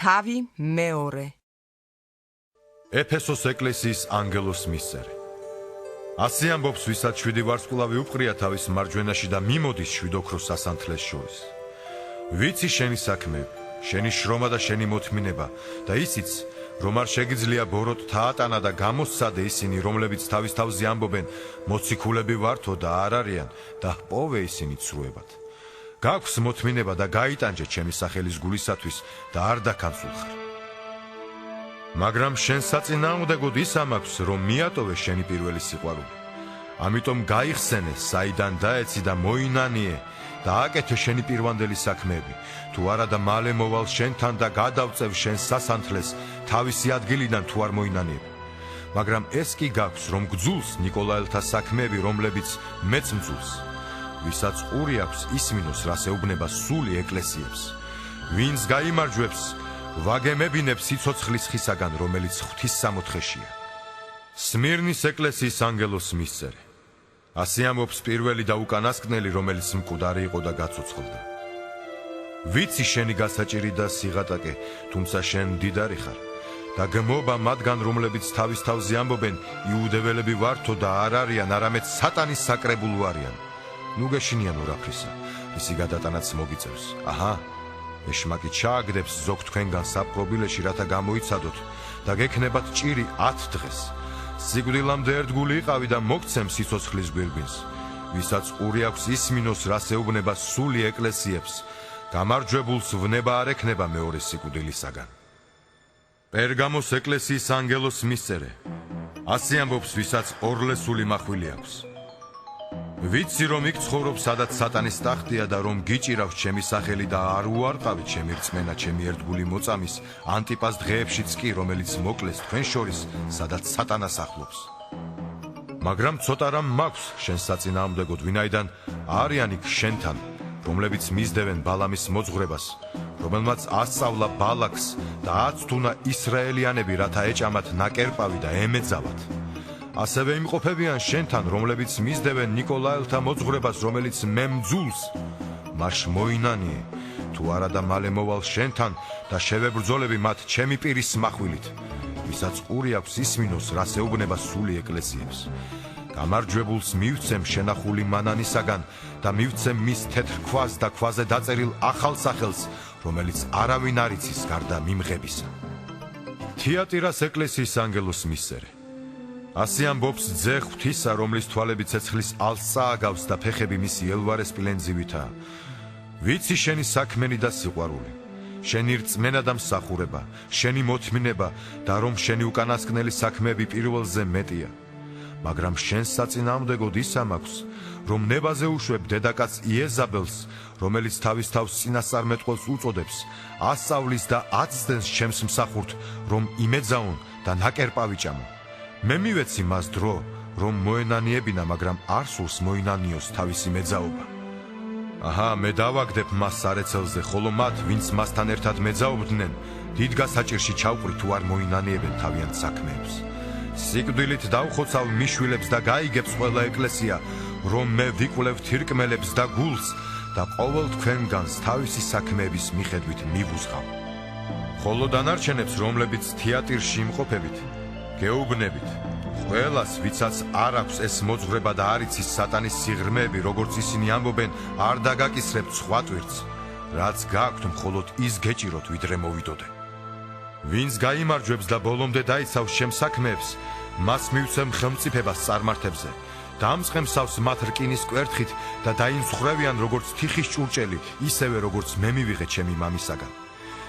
თავი მეორე. ეფესოს ეკლესიის ანგელოს მისწერე. ასე ამბობს, ვისაც 7 ვარსკვლავი უყრია თავის მარჯვენაში და მიმოდის 7 ოქროს სასანთლეს შორის. ვიცი შენი საქმეები, შენი შრომა და შენი მოთმინება და ისიც, რომ არ შეგიძლია ბოროტ თაატანა და გამოსცადე ისინი, რომლებიც თავის თავზე ამბობენ, მოციქულები ვართო და არ არიან და ჰპოვე ისინი ცრუებად. გაქვს მოთმინება და გაიტანჯე ჩემი სახელის გულისათვის და არ დაქანცულხარ. მაგრამ შენ საწინააღმდეგოდ ის ამაქვს, რომ მიატოვე შენი პირველი სიყვარული. ამიტომ გაიხსენე, საიდან დაეცი და მოინანიე და აკეთე შენი პირვანდელი საქმეები. თუ არა და მალე მოვალ შენთან და გადავწევ შენ სასანთლეს თავისი ადგილიდან თუ არ მოინანიებ. მაგრამ ეს კი გაქვს, რომ გძულს ნიკოლაელთა საქმეები, რომლებიც მეც მძულს. ვისაც ყური აქვს, ისმინოს, რას ეუბნება სული ეკლესიებს. ვინც გაიმარჯვებს, ვაგემებინებს სიცოცხლის ხისაგან, რომელიც ღვთის სამოთხეშია. სმირნის ეკლესიის ანგელოს მისწერე. ასე ამბობს პირველი და უკანასკნელი, რომელიც მკვდარი იყო და გაცოცხლდა. ვიცი შენი გასაჭირი და სიღატაკე, თუმცა შენ მდიდარი ხარ და გმობა მათგან, რომლებიც თავის თავზე ამბობენ, იუდეველები ვართო და არ არიან, არამედ სატანის საკრებულო არიან. ნუ გეშინიან ურაფრისა, მისი გადატანაც მოგიწევს. აჰა, ეშმაკი ჩააგდებს ზოგ თქვენგან საპყრობილეში, რათა გამოიცადოთ და გექნებათ ჭირი 10 დღეს. სიკვდილამდე ერთგული იყავი და მოგცემ სიცოცხლის გვირგვინს. ვისაც ყური აქვს, ისმინოს, რას ეუბნება სული ეკლესიებს. გამარჯვებულს ვნება არ ექნება მეორე სიკვდილისაგან. პერგამოს ეკლესიის ანგელოს მისწერე. ასე ამბობს, ვისაც ორლესული მახვილი აქვს. ვიცი, რომ იქ ცხოვრობს, სადაც სატანის ტახტია და რომ გიჭირავს ჩემი სახელი და არ უარყავით ჩემი რწმენა ჩემი ერთგული მოწამის ანტიპას დღეებშიც კი, რომელიც მოკლეს თქვენ შორის, სადაც სატანას ახლობს. მაგრამ ცოტა რამ მაქვს შენ საწინააღმდეგოდ, ვინაიდან არიან იქ შენთან, რომლებიც მისდევენ ბალამის მოძღვრებას, რომელმაც ასწავლა ბალაკს და აცთუნა ისრაელიანები, რათა ეჭამათ ნაკერპავი და ემეძავათ. ასევე იმყოფებიან შენთან, რომლებიც მისდევენ ნიკოლაელთა მოძღვრებას, რომელიც მე მძულს. მარშ მოინანიე, თუ არა და მალე მოვალ შენთან და შევებრძოლები მათ ჩემი პირის מחვილით. ვისაც ყური აქვს, ისმინოს, რას ეუბნება სული ეკლესიებს. გამარჯვებულს მივცემ შენახული მანანისაგან და მივცემ მის თეთრ ქვას და ქვაზე დაწერილ ახალ სახელს, რომელიც არავინ არ იცის გარდა მიმღებისა. თიატირას ეკლესიის ანგელოს მისწერე. ასე ამბობს ძე ღვთისა, რომლის თვალები ცეცხლის ალსა აგავს და ფეხები მისი ელვარე სპილენძივითაა. ვიცი შენი საქმენი და სიყვარული, შენი რწმენა და მსახურება, შენი მოთმინება და რომ შენი უკანასკნელი საქმეები პირველზე მეტია. მაგრამ შენ საწინააღმდეგოდ ის ამაქვს, რომ ნებაზე უშვებ დედაკაც იეზაბელს, რომელიც თავის თავს წინასწარმეტყველს უწოდებს, ასწავლის და აცდენს ჩემს მსახურთ, რომ იმეძაონ და ნაკერპავი ჭამო. მე მივეცი მას დრო, რომ მოენანიებინა, მაგრამ არ სურს მოინანიოს თავისი მეძაობა. აჰა, მე დავაგდებ მას სარეცელზე, ხოლო მათ, ვინც მასთან ერთად მეძაობდნენ, დიდ გასაჭირში ჩავყრი თუ არ მოინანიებენ თავიანთ საქმეებს. სიკვდილით დავხოცავ მიშვილებს და გაიგებს ყველა ეკლესია, რომ მე ვიკვლევ თირკმელებს და გულს და ყოველ თქვენგანს თავისი საქმეების მიხედვით მივუზღავ. ხოლო დანარჩენებს, რომლებიც თიატირში იმყოფებით, გეუბნებით, ყველას, ვიცაც არ აქვს ეს მოძღვრება და არ იცის სატანის სიღრმეები, როგორც ისინი ამბობენ, არ დაგაკისრებთ სხვა ტვირთს, რაც გაქვთ, მხოლოდ ის გეჭიროთ, ვიდრე მოვიდოდე. ვინც გაიმარჯვებს და ბოლომდე დაიცავს ჩემს საქმეებს, მას მივცემ ხელმწიფებას წარმართებზე, დამწყემსავს მათ რკინის კვერთხით და დაიმსხვრევიან როგორც თიხის ჭურჭელი, ისევე როგორც მე მივიღე ჩემი მამისაგან.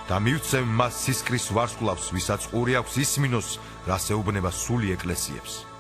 და მივცემ მას სისკრის ვარსკვლავს, ვისაც ყური აქვს, ისმინოს, რას ეუბნება სული ეკლესიებს.